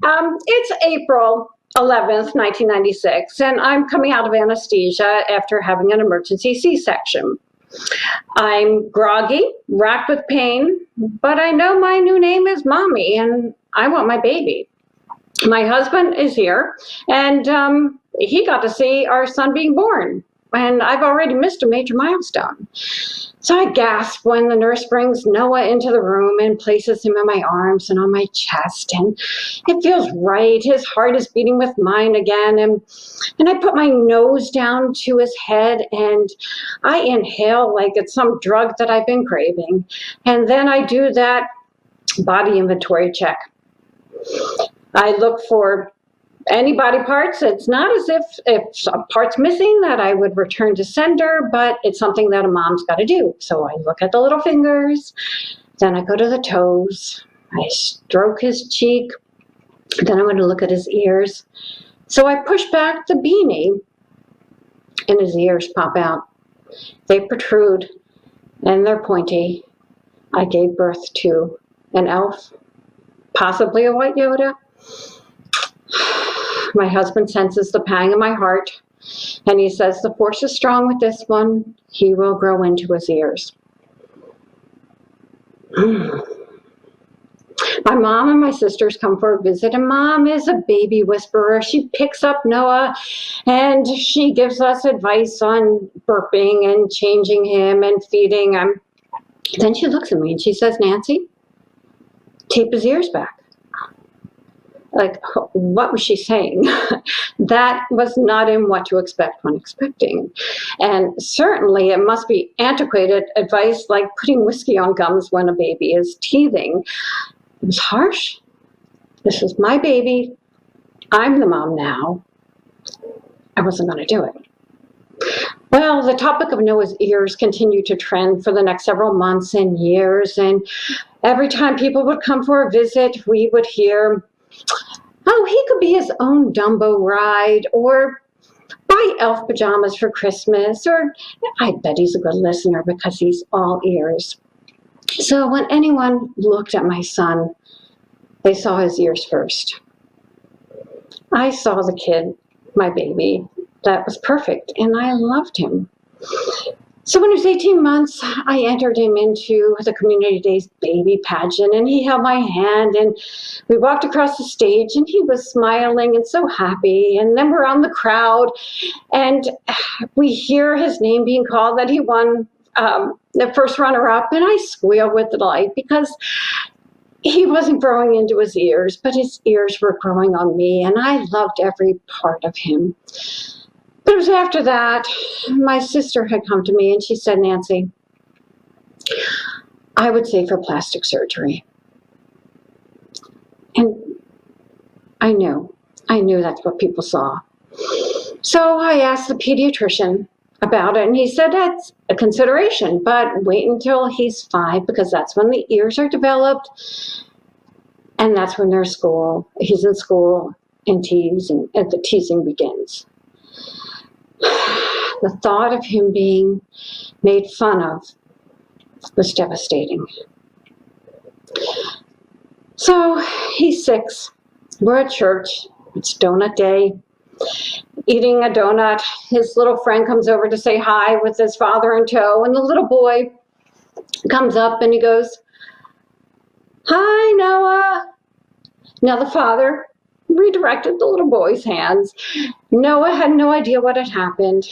It's April 11th, 1996, and I'm coming out of anesthesia after having an emergency C-section. I'm groggy, racked with pain, but I know my new name is Mommy, and I want my baby. My husband is here, and he got to see our son being born, and I've already missed a major milestone. So I gasp when the nurse brings Noah into the room and places him in my arms and on my chest, and it feels right. His heart is beating with mine again, and I put my nose down to his head, and I inhale like it's some drug that I've been craving, and then I do that body inventory check. I look for any body parts. It's not as if a part's missing that I would return to sender, but it's something that a mom's got to do. So I look at the little fingers, then I go to the toes, I stroke his cheek, then I'm going to look at his ears. So I push back the beanie, and his ears pop out. They protrude, and they're pointy. I gave birth to an elf, possibly a white Yoda. My husband senses the pang in my heart, and he says, the force is strong with this one. He will grow into his ears. My mom and my sisters come for a visit, and Mom is a baby whisperer. She picks up Noah, and she gives us advice on burping and changing him and feeding him. Then she looks at me, and she says, Nancy, tape his ears back. Like, what was she saying? That was not in what to expect when expecting. And certainly it must be antiquated advice like putting whiskey on gums when a baby is teething. It was harsh. This is my baby. I'm the mom now. I wasn't going to do it. Well, the topic of Noah's ears continued to trend for the next several months and years. And every time people would come for a visit, we would hear, oh, he could be his own Dumbo ride, or buy elf pajamas for Christmas, or I bet he's a good listener because he's all ears. So when anyone looked at my son, they saw his ears first. I saw the kid, my baby, that was perfect, and I loved him. So when he was 18 months, I entered him into the Community Days baby pageant, and he held my hand, and we walked across the stage, and he was smiling and so happy. And then we're on the crowd, and we hear his name being called, that he won the first runner-up, and I squeal with delight because he wasn't growing into his ears, but his ears were growing on me, and I loved every part of him. But it was after that, my sister had come to me and she said, Nancy, I would say for plastic surgery. And I knew that's what people saw. So I asked the pediatrician about it, and he said that's a consideration, but wait until he's 5 because that's when the ears are developed, and that's when he's in school and the teasing begins. The thought of him being made fun of was devastating. So he's 6. We're at church. It's donut day. Eating a donut. His little friend comes over to say hi with his father in tow, and the little boy comes up and he goes, Hi, Noah. Now the father redirected the little boy's hands. Noah had no idea what had happened.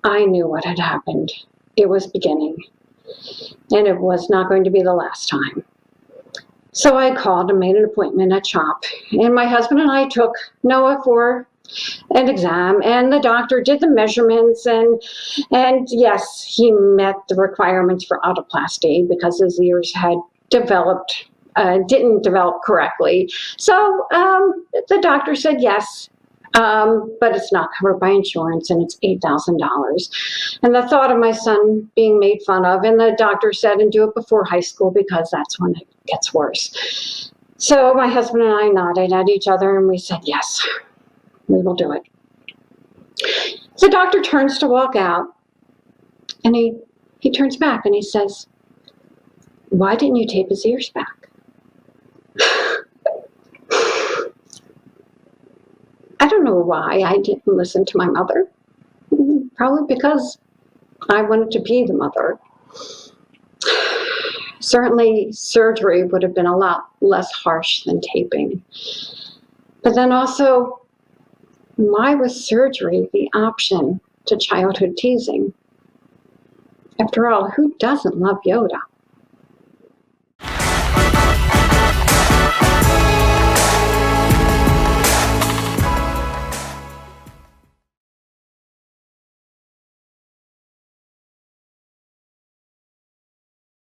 I knew what had happened. It was beginning, and it was not going to be the last time. So I called and made an appointment at CHOP, and my husband and I took Noah for an exam, and the doctor did the measurements, and yes, he met the requirements for autoplasty because his ears had didn't develop correctly. So the doctor said yes, but it's not covered by insurance, and it's $8,000. And the thought of my son being made fun of, and the doctor said, and do it before high school because that's when it gets worse. So my husband and I nodded at each other, and we said, yes, we will do it. The doctor turns to walk out, and he turns back, and he says, why didn't you tape his ears back? I don't know why I didn't listen to my mother. Probably because I wanted to be the mother. Certainly, surgery would have been a lot less harsh than taping. But then also, why was surgery the option to childhood teasing? After all, who doesn't love Yoda?